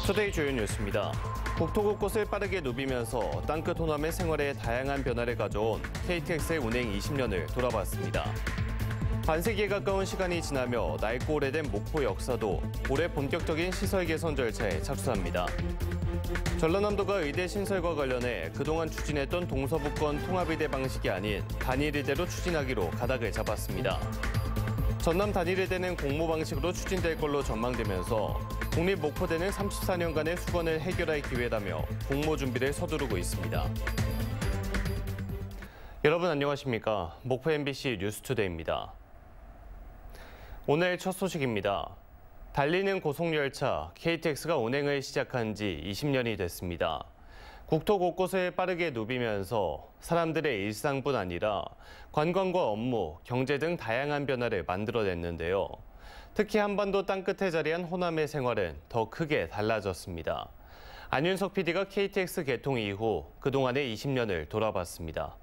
투데이 주요 뉴스입니다. 국토 곳곳을 빠르게 누비면서 땅끝 호남의 생활에 다양한 변화를 가져온 KTX의 운행 20년을 돌아봤습니다. 반세기에 가까운 시간이 지나며 낡고 오래된 목포 역사도 올해 본격적인 시설 개선 절차에 착수합니다. 전라남도가 의대 신설과 관련해 그동안 추진했던 동서북권 통합의대 방식이 아닌 단일의대로 추진하기로 가닥을 잡았습니다. 전남 단일의대는 공모 방식으로 추진될 걸로 전망되면서 국립목포대는 34년간의 수건을 해결할 기회라며 공모 준비를 서두르고 있습니다. 여러분 안녕하십니까? 목포 MBC 뉴스투데이입니다. 오늘 첫 소식입니다. 달리는 고속열차 KTX가 운행을 시작한 지 20년이 됐습니다. 국토 곳곳을 빠르게 누비면서 사람들의 일상뿐 아니라 관광과 업무, 경제 등 다양한 변화를 만들어냈는데요. 특히 한반도 땅끝에 자리한 호남의 생활은 더 크게 달라졌습니다. 안윤석 PD가 KTX 개통 이후 그동안의 20년을 돌아봤습니다.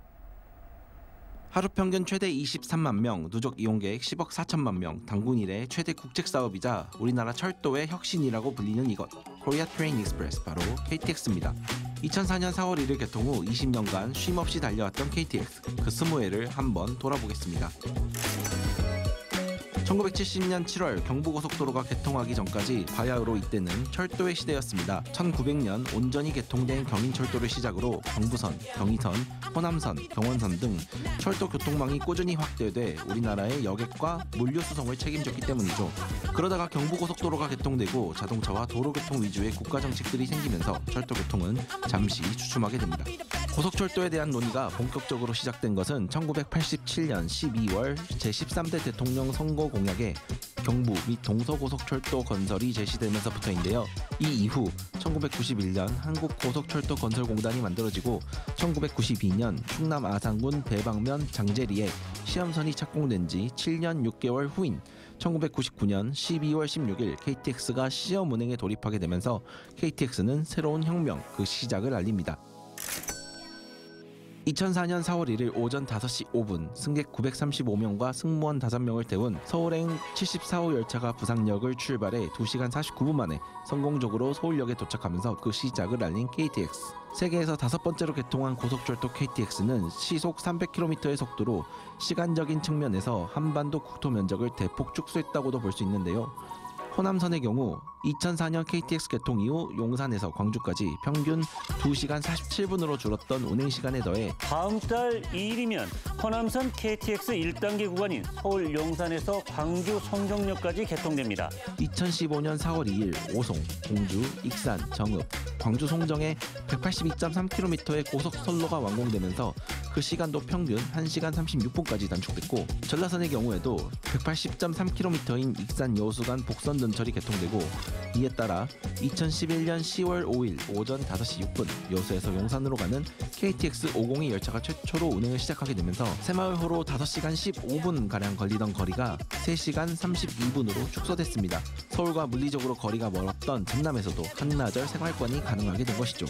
하루 평균 최대 23만 명, 누적 이용객 10억 4천만 명, 단군 이래 최대 국책 사업이자 우리나라 철도의 혁신이라고 불리는 이것, 코리아 트레인 익스프레스, 바로 KTX입니다. 2004년 4월 1일 개통 후 20년간 쉼없이 달려왔던 KTX, 그 20회를 한번 돌아보겠습니다. 1970년 7월 경부고속도로가 개통하기 전까지 바야흐로 이때는 철도의 시대였습니다. 1900년 온전히 개통된 경인철도를 시작으로 경부선, 경의선, 호남선, 경원선 등 철도 교통망이 꾸준히 확대돼 우리나라의 여객과 물류 수송을 책임졌기 때문이죠. 그러다가 경부고속도로가 개통되고 자동차와 도로교통 위주의 국가정책들이 생기면서 철도교통은 잠시 주춤하게 됩니다. 고속철도에 대한 논의가 본격적으로 시작된 것은 1987년 12월 제13대 대통령 선거 공약에 경부 및 동서고속철도 건설이 제시되면서부터인데요. 이 이후 1991년 한국고속철도건설공단이 만들어지고 1992년 충남 아산군 대방면 장제리에 시험선이 착공된 지 7년 6개월 후인 1999년 12월 16일 KTX가 시험 운행에 돌입하게 되면서 KTX는 새로운 혁명, 그 시작을 알립니다. 2004년 4월 1일 오전 5시 5분 승객 935명과 승무원 5명을 태운 서울행 74호 열차가 부산역을 출발해 2시간 49분 만에 성공적으로 서울역에 도착하면서 그 시작을 알린 KTX. 세계에서 5번째로 개통한 고속철도 KTX는 시속 300km의 속도로 시간적인 측면에서 한반도 국토 면적을 대폭 축소했다고도 볼 수 있는데요. 호남선의 경우 2004년 KTX 개통 이후 용산에서 광주까지 평균 2시간 47분으로 줄었던 운행시간에 더해 다음 달 2일이면 호남선 KTX 1단계 구간인 서울 용산에서 광주 송정역까지 개통됩니다. 2015년 4월 2일 오송, 공주, 익산, 정읍, 광주 송정에 182.3km의 고속선로가 완공되면서 그 시간도 평균 1시간 36분까지 단축됐고 전라선의 경우에도 180.3km인 익산 여수 간 복선 전철이 개통되고 이에 따라 2011년 10월 5일 오전 5시 6분 여수에서 용산으로 가는 KTX 502 열차가 최초로 운행을 시작하게 되면서 새마을호로 5시간 15분가량 걸리던 거리가 3시간 32분으로 축소됐습니다. 서울과 물리적으로 거리가 멀었던 전남에서도 한나절 생활권이 가능하게 된 것이죠.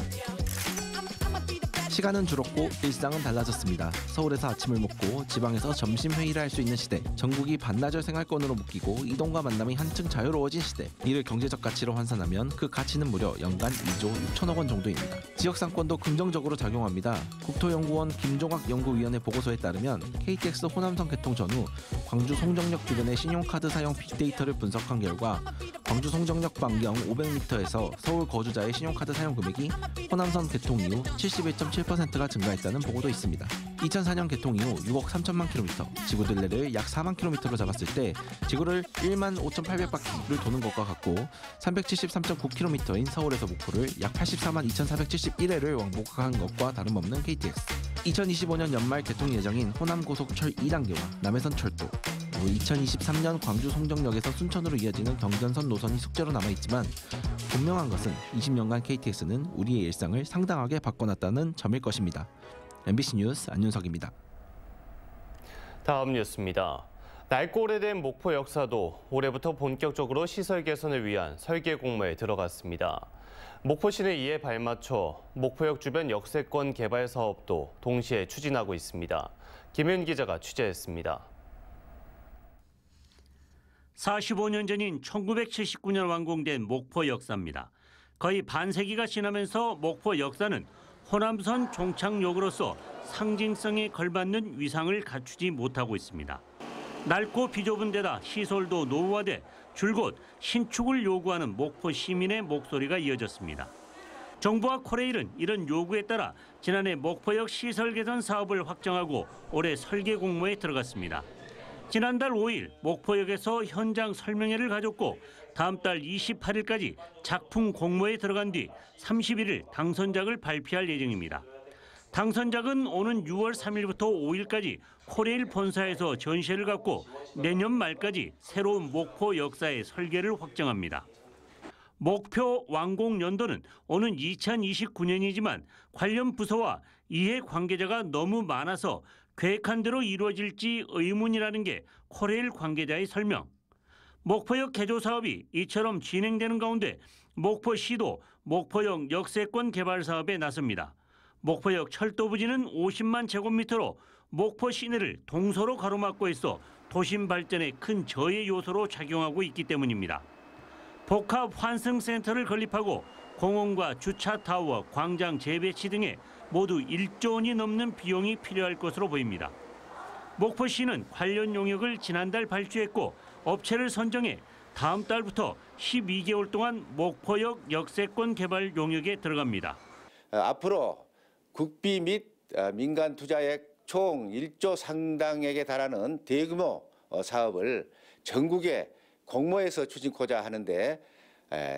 시간은 줄었고 일상은 달라졌습니다. 서울에서 아침을 먹고 지방에서 점심 회의를 할 수 있는 시대, 전국이 반나절 생활권으로 묶이고 이동과 만남이 한층 자유로워진 시대. 이를 경제적 가치로 환산하면 그 가치는 무려 연간 2조 6천억 원 정도입니다. 지역상권도 긍정적으로 작용합니다. 국토연구원 김종학 연구위원회 보고서에 따르면 KTX 호남선 개통 전후 광주 송정역 주변의 신용카드 사용 빅데이터를 분석한 결과 광주 송정역 반경 500m에서 서울 거주자의 신용카드 사용 금액이 호남선 개통 이후 71.7%가 증가했다는 보고도 있습니다. 2004년 개통 이후 6억 3천만 킬로미터, 지구 둘레를 약 4만 킬로미터로 잡았을 때 지구를 1만 5,800바퀴를 도는 것과 같고 373.9km인 서울에서 목포를 약 84만 2,471회를 왕복한 것과 다름없는 KTX. 2025년 연말 개통 예정인 호남고속철 2단계와 남해선 철도, 2023년 광주 송정역에서 순천으로 이어지는 경전선 노선이 숙제로 남아있지만 분명한 것은 20년간 KTX는 우리의 일상을 상당하게 바꿔놨다는 점일 것입니다. MBC 뉴스 안윤석입니다. 다음 뉴스입니다. 낡고 오래된 목포 역사도 올해부터 본격적으로 시설 개선을 위한 설계 공모에 들어갔습니다. 목포시는 이에 발맞춰 목포역 주변 역세권 개발 사업도 동시에 추진하고 있습니다. 김윤 기자가 취재했습니다. 45년 전인 1979년 완공된 목포 역사입니다. 거의 반세기가 지나면서 목포 역사는 호남선 종착역으로서 상징성에 걸맞는 위상을 갖추지 못하고 있습니다. 넓고 비좁은 데다 시설도 노후화돼 줄곧 신축을 요구하는 목포 시민의 목소리가 이어졌습니다. 정부와 코레일은 이런 요구에 따라 지난해 목포역 시설 개선 사업을 확정하고 올해 설계 공모에 들어갔습니다. 지난달 5일 목포역에서 현장 설명회를 가졌고 다음 달 28일까지 작품 공모에 들어간 뒤 31일 당선작을 발표할 예정입니다. 당선작은 오는 6월 3일부터 5일까지 코레일 본사에서 전시회를 갖고 내년 말까지 새로운 목포 역사의 설계를 확정합니다. 목표 완공 연도는 오는 2029년이지만 관련 부서와 이해 관계자가 너무 많아서 계획한 대로 이루어질지 의문이라는 게 코레일 관계자의 설명. 목포역 개조 사업이 이처럼 진행되는 가운데 목포시도 목포역 역세권 개발 사업에 나섭니다. 목포역 철도 부지는 50만 제곱미터로 목포 시내를 동서로 가로막고 있어 도심 발전에 큰 저해 요소로 작용하고 있기 때문입니다. 복합 환승센터를 건립하고 공원과 주차타워, 광장 재배치 등에 모두 1조 원이 넘는 비용이 필요할 것으로 보입니다. 목포시는 관련 용역을 지난달 발주했고 업체를 선정해 다음 달부터 12개월 동안 목포역 역세권 개발 용역에 들어갑니다. 앞으로 국비 및 민간 투자액 총 1조 상당액에 달하는 대규모 사업을 전국에 공모해서 추진코자 하는데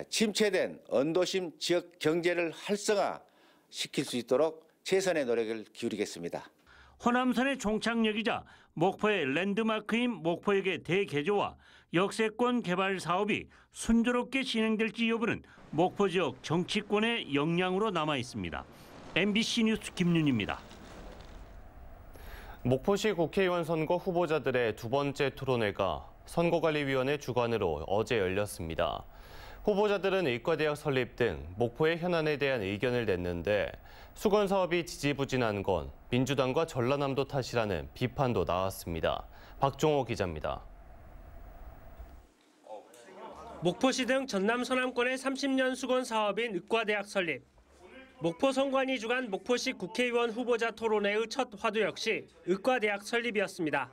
침체된 언도심 지역 경제를 활성화시킬 수 있도록 최선의 노력을 기울이겠습니다. 호남선의 종착역이자 목포의 랜드마크인 목포역의 대개조와 역세권 개발 사업이 순조롭게 진행될지 여부는 목포 지역 정치권의 역량으로 남아 있습니다. MBC 뉴스 김윤입니다. 목포시 국회의원 선거 후보자들의 두 번째 토론회가 선거관리위원회 주관으로 어제 열렸습니다. 후보자들은 의과대학 설립 등 목포의 현안에 대한 의견을 냈는데 수건 사업이 지지부진한 건 민주당과 전라남도 탓이라는 비판도 나왔습니다. 박종호 기자입니다. 목포시 등 전남 서남권의 30년 수건 사업인 의과대학 설립. 목포 선관위 주관 목포시 국회의원 후보자 토론회의 첫 화두 역시 의과대학 설립이었습니다.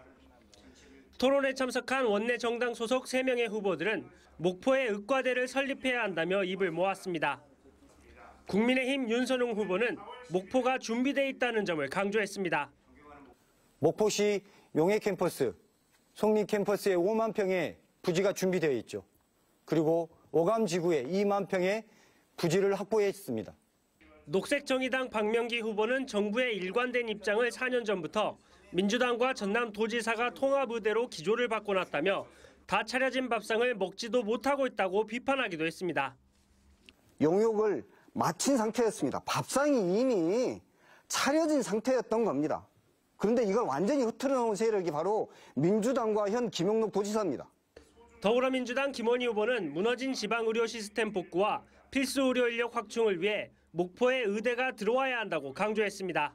토론에 참석한 원내 정당 소속 3명의 후보들은 목포에 의과대를 설립해야 한다며 입을 모았습니다. 국민의힘 윤선웅 후보는 목포가 준비돼 있다는 점을 강조했습니다. 목포시 용해 캠퍼스, 송리 캠퍼스에 5만 평의 부지가 준비되어 있죠. 그리고 오감 지구에 2만 평의 부지를 확보했습니다. 녹색정의당 박명기 후보는 정부의 일관된 입장을 4년 전부터 민주당과 전남도지사가 통합의대로 기조를 바꿔놨다며 다 차려진 밥상을 먹지도 못하고 있다고 비판하기도 했습니다. 용역을 마친 상태였습니다. 밥상이 이미 차려진 상태였던 겁니다. 그런데 이걸 완전히 흐트러놓은 세력이 바로 민주당과 현 김용록 도지사입니다. 더불어민주당 김원희 후보는 무너진 지방의료 시스템 복구와 필수 의료 인력 확충을 위해 목포에 의대가 들어와야 한다고 강조했습니다.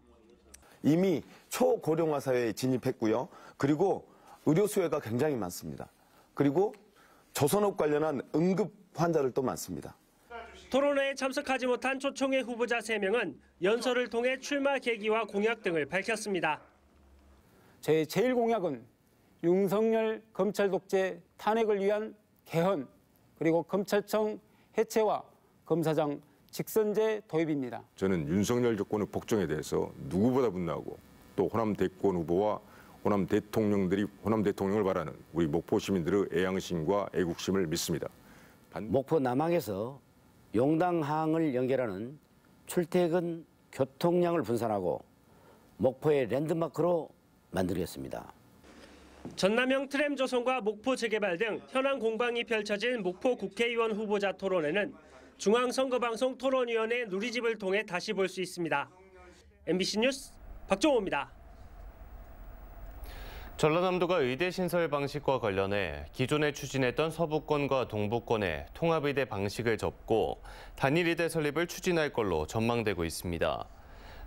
이미 초고령화 사회에 진입했고요. 그리고 의료 수요가 굉장히 많습니다. 그리고 조선업 관련한 응급 환자들 또 많습니다. 토론회에 참석하지 못한 초청회 후보자 3명은 연설을 통해 출마 계기와 공약 등을 밝혔습니다. 제 제일 공약은 윤석열 검찰 독재 탄핵을 위한 개헌, 그리고 검찰청 해체와 검사장 직선제 도입입니다. 저는 윤석열 정권의 복종에 대해서 누구보다 분노하고 또 호남 대권 후보와 호남 대통령을 바라는 우리 목포 시민들의 애양심과 애국심을 믿습니다. 목포 남항에서 용당항을 연결하는 출퇴근 교통량을 분산하고 목포의 랜드마크로 만들겠습니다. 전남형 트램 조성과 목포 재개발 등 현안 공방이 펼쳐진 목포 국회의원 후보자 토론회는 중앙선거방송 토론위원회 누리집을 통해 다시 볼 수 있습니다. MBC 뉴스 박종호입니다. 전라남도가 의대 신설 방식과 관련해 기존에 추진했던 서부권과 동부권의 통합의대 방식을 접고 단일의대 설립을 추진할 걸로 전망되고 있습니다.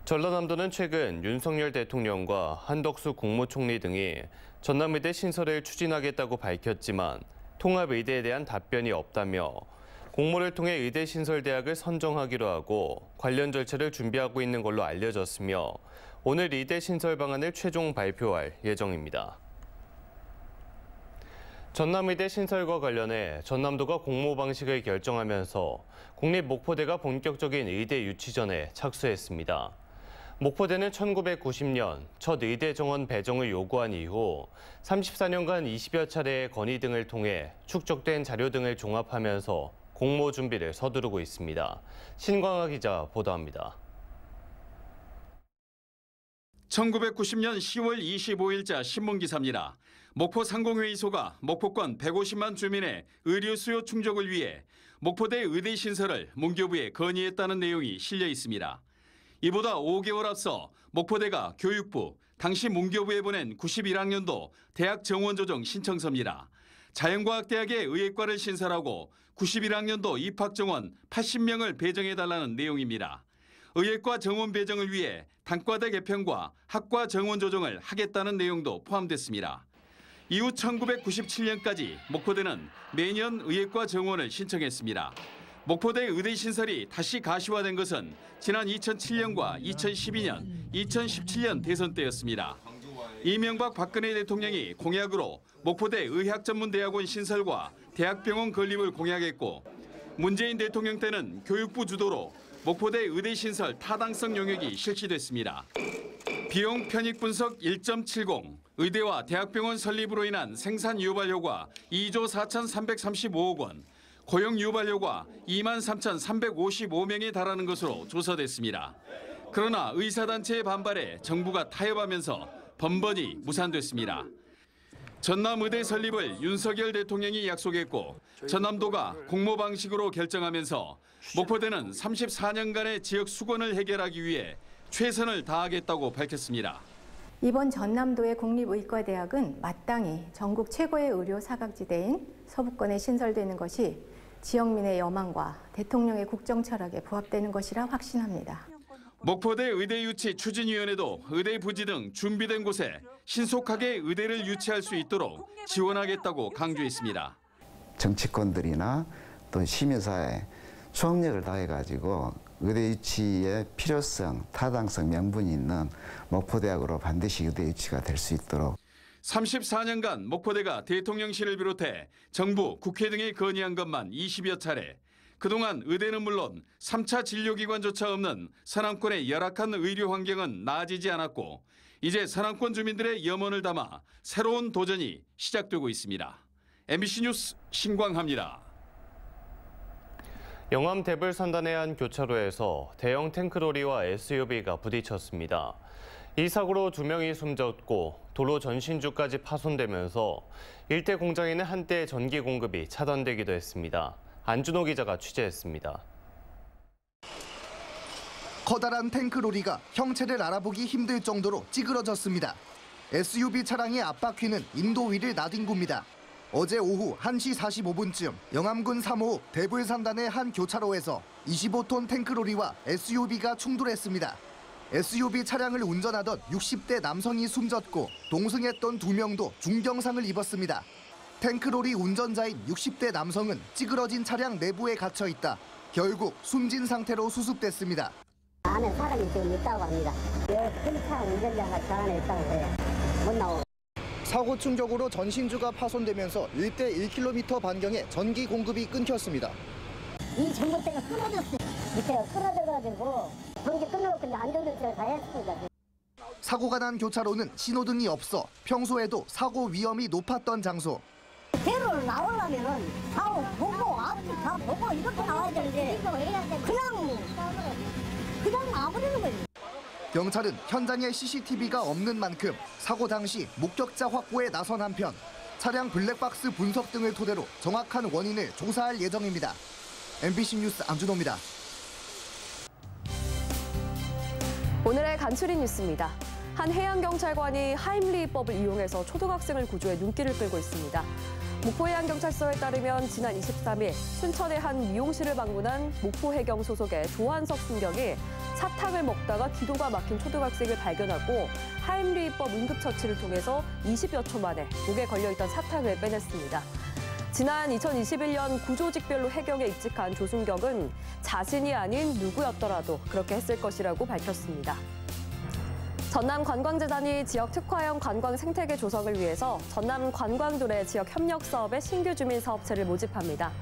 전라남도는 최근 윤석열 대통령과 한덕수 국무총리 등이 전남의대 신설을 추진하겠다고 밝혔지만 통합의대에 대한 답변이 없다며 공모를 통해 의대 신설 대학을 선정하기로 하고 관련 절차를 준비하고 있는 걸로 알려졌으며 오늘 의대 신설 방안을 최종 발표할 예정입니다. 전남의대 신설과 관련해 전남도가 공모 방식을 결정하면서 국립목포대가 본격적인 의대 유치전에 착수했습니다. 목포대는 1990년 첫 의대 정원 배정을 요구한 이후 34년간 20여 차례의 건의 등을 통해 축적된 자료 등을 종합하면서 공모 준비를 서두르고 있습니다. 신광하 기자 보도합니다. 1990년 10월 25일자 신문기사입니다. 목포 상공회의소가 목포권 150만 주민의 의료 수요 충족을 위해 목포대 의대 신설을 문교부에 건의했다는 내용이 실려 있습니다. 이보다 5개월 앞서 목포대가 교육부, 당시 문교부에 보낸 91학년도 대학 정원 조정 신청서입니다. 자연과학대학의 의예과를 신설하고 91학년도 입학 정원 80명을 배정해달라는 내용입니다. 의예과 정원 배정을 위해 단과대 개편과 학과 정원 조정을 하겠다는 내용도 포함됐습니다. 이후 1997년까지 목포대는 매년 의예과 정원을 신청했습니다. 목포대 의대 신설이 다시 가시화된 것은 지난 2007년과 2012년, 2017년 대선 때였습니다. 이명박 박근혜 대통령이 공약으로 목포대 의학전문대학원 신설과 대학병원 건립을 공약했고 문재인 대통령 때는 교육부 주도로 목포대 의대 신설 타당성 용역이 실시됐습니다. 비용 편익 분석 1.70, 의대와 대학병원 설립으로 인한 생산 유발 효과 2조 4,335억 원, 고용 유발 효과 23,355명에 달하는 것으로 조사됐습니다. 그러나 의사단체의 반발에 정부가 타협하면서 번번이 무산됐습니다. 전남의대 설립을 윤석열 대통령이 약속했고 전남도가 공모 방식으로 결정하면서 목포대는 34년간의 지역 수건을 해결하기 위해 최선을 다하겠다고 밝혔습니다. 이번 전남도의 국립의과대학은 마땅히 전국 최고의 의료 사각지대인 서부권에 신설되는 것이 지역민의 여망과 대통령의 국정 철학에 부합되는 것이라 확신합니다. 목포대 의대 유치 추진위원회도 의대 부지 등 준비된 곳에 신속하게 의대를 유치할 수 있도록 지원하겠다고 강조했습니다. 정치권들이나 또 시민사회 수업력을 다해가지고 의대 유치의 필요성, 타당성, 명분이 있는 목포대학으로 반드시 의대 유치가 될 수 있도록 34년간 목포대가 대통령실을 비롯해 정부, 국회 등에 건의한 것만 20여 차례. 그동안 의대는 물론 3차 진료기관조차 없는 서남권의 열악한 의료 환경은 나아지지 않았고 이제 서남권 주민들의 염원을 담아 새로운 도전이 시작되고 있습니다. MBC 뉴스 신광하입니다. 영암 대불산단의 한 교차로에서 대형 탱크로리와 SUV가 부딪혔습니다. 이 사고로 2명이 숨졌고 도로 전신주까지 파손되면서 일대 공장에는 한때 전기 공급이 차단되기도 했습니다. 안준호 기자가 취재했습니다. 커다란 탱크로리가 형체를 알아보기 힘들 정도로 찌그러졌습니다. SUV 차량의 앞바퀴는 인도 위를 나뒹굽니다. 어제 오후 1시 45분쯤 영암군 3호 대불산단의 한 교차로에서 25톤 탱크로리와 SUV가 충돌했습니다. SUV 차량을 운전하던 60대 남성이 숨졌고 동승했던 2명도 중경상을 입었습니다. 탱크로리 운전자인 60대 남성은 찌그러진 차량 내부에 갇혀 있다. 결국 숨진 상태로 수습됐습니다. 안에 사람이 지금 있다고 합니다. 큰 차 운전자가 저 안에 있다고 해요. 못 나오고. 사고 충격으로 전신주가 파손되면서 1대 1km 반경에 전기 공급이 끊겼습니다. 이 전봇대가 끊어졌어요. 밑에가 끊어져가지고 전기 끊어졌고 안전조치를 다 했습니다. 사고가 난 교차로는 신호등이 없어 평소에도 사고 위험이 높았던 장소. 대로를 나오려면 좌우 보고 앞뒤 다 보고 이렇게 나와야 되는데 그냥 나와버리는 거예요. 경찰은 현장에 CCTV가 없는 만큼 사고 당시 목격자 확보에 나선 한편 차량 블랙박스 분석 등을 토대로 정확한 원인을 조사할 예정입니다. MBC 뉴스 안준호입니다. 오늘의 간추린 뉴스입니다. 한 해양경찰관이 하임리히법을 이용해서 초등학생을 구조해 눈길을 끌고 있습니다. 목포해양경찰서에 따르면 지난 23일 순천의 한 미용실을 방문한 목포해경 소속의 조한석 순경이 사탕을 먹다가 기도가 막힌 초등학생을 발견하고 하임리히법 응급처치를 통해서 20여 초 만에 목에 걸려있던 사탕을 빼냈습니다. 지난 2021년 구조직별로 해경에 입직한 조순경은 자신이 아닌 누구였더라도 그렇게 했을 것이라고 밝혔습니다. 전남 관광재단이 지역 특화형 관광 생태계 조성을 위해서 전남 관광도래 지역 협력 사업에 신규 주민 사업체를 모집합니다.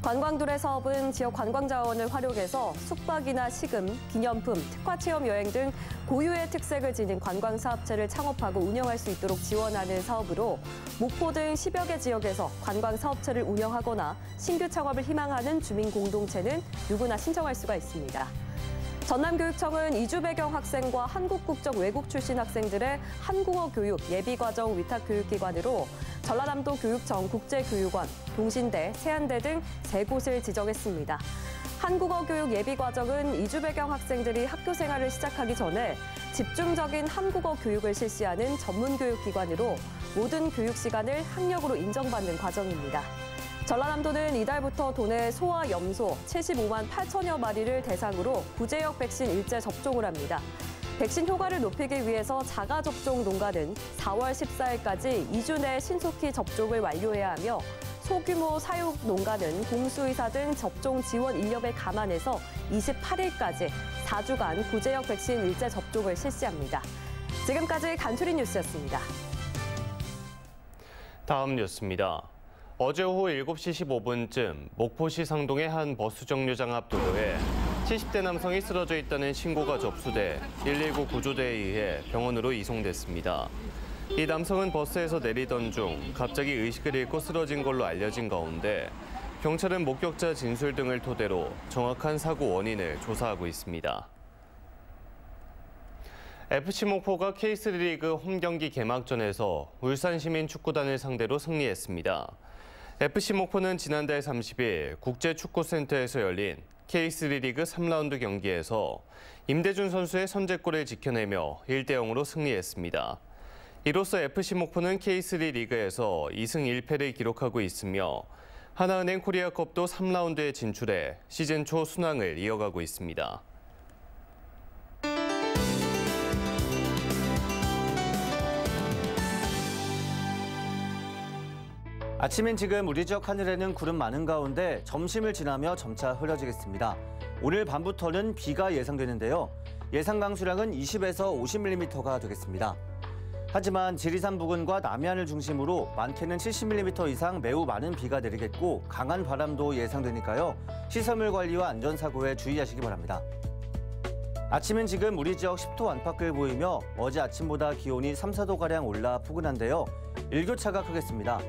관광도래 사업은 지역 관광 자원을 활용해서 숙박이나 식음, 기념품, 특화 체험 여행 등 고유의 특색을 지닌 관광 사업체를 창업하고 운영할 수 있도록 지원하는 사업으로 목포 등 10여 개 지역에서 관광 사업체를 운영하거나 신규 창업을 희망하는 주민 공동체는 누구나 신청할 수가 있습니다. 전남교육청은 이주 배경 학생과 한국 국적 외국 출신 학생들의 한국어 교육 예비과정 위탁교육기관으로 전라남도 교육청 국제교육원, 동신대, 세안대 등 3곳을 지정했습니다. 한국어 교육 예비과정은 이주 배경 학생들이 학교 생활을 시작하기 전에 집중적인 한국어 교육을 실시하는 전문교육기관으로 모든 교육 시간을 학력으로 인정받는 과정입니다. 전라남도는 이달부터 도내 소와 염소 75만 8천여 마리를 대상으로 구제역 백신 일제 접종을 합니다. 백신 효과를 높이기 위해서 자가접종 농가는 4월 14일까지 2주 내에 신속히 접종을 완료해야 하며 소규모 사육 농가는 공수의사 등 접종 지원 인력을 감안해서 28일까지 4주간 구제역 백신 일제 접종을 실시합니다. 지금까지 간추린 뉴스였습니다. 다음 뉴스입니다. 어제 오후 7시 15분쯤 목포시 상동의 한 버스 정류장 앞 도로에 70대 남성이 쓰러져 있다는 신고가 접수돼 119 구조대에 의해 병원으로 이송됐습니다. 이 남성은 버스에서 내리던 중 갑자기 의식을 잃고 쓰러진 걸로 알려진 가운데 경찰은 목격자 진술 등을 토대로 정확한 사고 원인을 조사하고 있습니다. FC 목포가 K3 리그 홈경기 개막전에서 울산시민축구단을 상대로 승리했습니다. FC 목포는 지난달 30일 국제축구센터에서 열린 K3 리그 3라운드 경기에서 임대준 선수의 선제골을 지켜내며 1대0으로 승리했습니다. 이로써 FC 목포는 K3 리그에서 2승 1패를 기록하고 있으며 하나은행 코리아컵도 3라운드에 진출해 시즌 초 순항을 이어가고 있습니다. 아침엔 지금 우리 지역 하늘에는 구름 많은 가운데 점심을 지나며 점차 흐려지겠습니다. 오늘 밤부터는 비가 예상되는데요. 예상 강수량은 20에서 50mm가 되겠습니다. 하지만 지리산 부근과 남해안을 중심으로 많게는 70mm 이상 매우 많은 비가 내리겠고 강한 바람도 예상되니까요. 시설물 관리와 안전사고에 주의하시기 바랍니다. 아침엔 지금 우리 지역 10도 안팎을 보이며 어제 아침보다 기온이 3, 4도가량 올라 포근한데요. 일교차가 크겠습니다.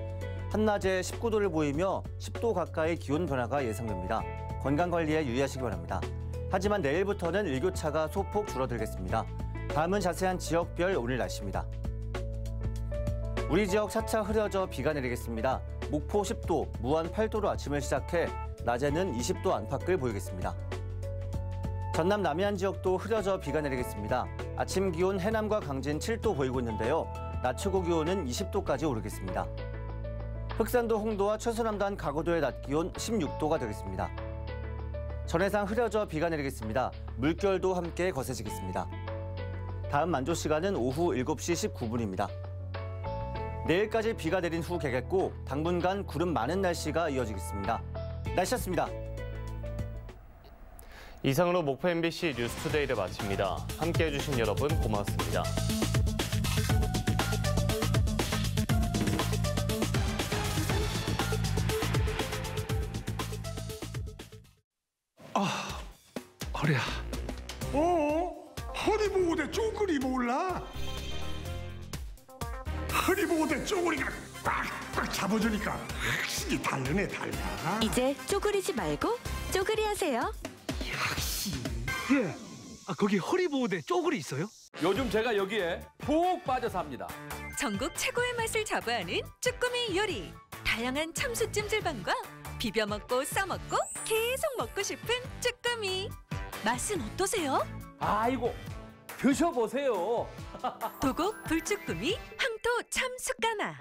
한낮에 19도를 보이며 10도 가까이 기온 변화가 예상됩니다. 건강관리에 유의하시기 바랍니다. 하지만 내일부터는 일교차가 소폭 줄어들겠습니다. 다음은 자세한 지역별 오늘 날씨입니다. 우리 지역 차차 흐려져 비가 내리겠습니다. 목포 10도, 무안 8도로 아침을 시작해 낮에는 20도 안팎을 보이겠습니다. 전남 남해안 지역도 흐려져 비가 내리겠습니다. 아침 기온 해남과 강진 7도 보이고 있는데요. 낮 최고 기온은 20도까지 오르겠습니다. 흑산도 홍도와 최소남단 가고도의 낮 기온 16도가 되겠습니다. 전해상 흐려져 비가 내리겠습니다. 물결도 함께 거세지겠습니다. 다음 만조 시간은 오후 7시 19분입니다. 내일까지 비가 내린 후 개겠고 당분간 구름 많은 날씨가 이어지겠습니다. 날씨였습니다. 이상으로 목포 MBC 뉴스투데이를 마칩니다. 함께해 주신 여러분 고맙습니다. 허리야. 허리 보호대 쪼그리 몰라? 허리 보호대 쪼그리가 꽉꽉 잡아주니까 확실히 다르네 달라. 이제 쪼그리지 말고 쪼그리 하세요. 역시. 예. 거기 허리 보호대 쪼그리 있어요? 요즘 제가 여기에 푹 빠져서 합니다. 전국 최고의 맛을 자부하는 쭈꾸미 요리. 다양한 참수 찜질방과 비벼 먹고 싸 먹고 계속 먹고 싶은 쭈꾸미. 맛은 어떠세요? 아이고, 드셔보세요. 도곡 불쭈꾸미 황토 참 숯가나.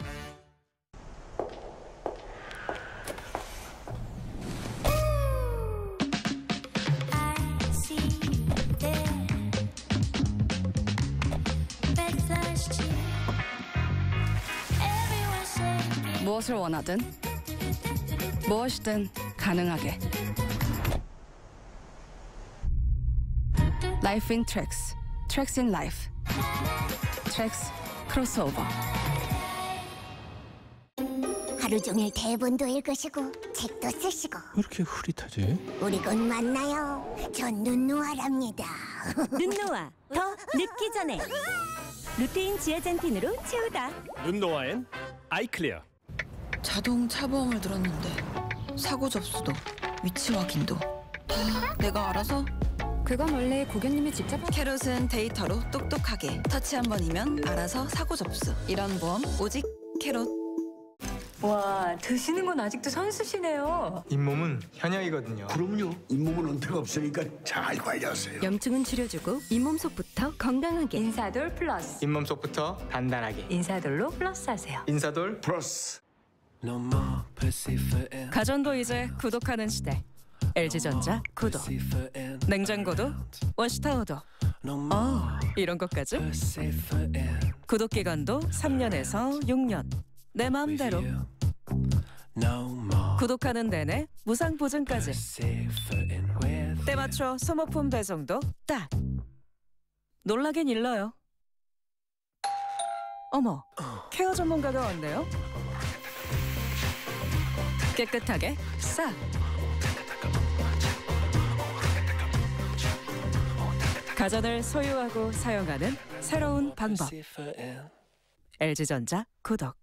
무엇을 원하든 무엇이든 가능하게. Life in Tracks, Tracks in Life. Tracks 크로스오버. 하루 종일 대본도 읽으시고 책도 쓰시고. 왜 이렇게 흐릿하지? 우리 곧 만나요. 전 눈노아랍니다. 눈노아, 더 늙기 전에. 루테인 지아젠틴으로 채우다. 눈노아엔 아이클리어. 자동 차보험을 들었는데 사고 접수도 위치 확인도 다 내가 알아서? 그건 원래 고객님이 직접. 캐롯은 데이터로 똑똑하게 터치 한 번이면 알아서 사고 접수. 이런 보험 오직 캐롯. 와, 드시는 건 아직도 선수시네요. 잇몸은 현역이거든요. 그럼요. 잇몸은 은퇴가 없으니까 잘 관리하세요. 염증은 줄여주고 잇몸 속부터 건강하게. 인사돌 플러스. 잇몸 속부터 단단하게. 인사돌로 플러스 하세요. 인사돌 플러스. 가전도 이제 구독하는 시대. LG전자 구독. 냉장고도 워시타워도. 이런 것까지. 구독 기간도 3년에서 6년. 내 마음대로. 구독하는 내내 무상 보증까지. 때 맞춰 소모품 배송도 딱. 놀라긴 일러요. 어머, 케어 전문가가 왔네요. 깨끗하게 싹. 가전을 소유하고 사용하는 새로운 방법. LG전자 구독.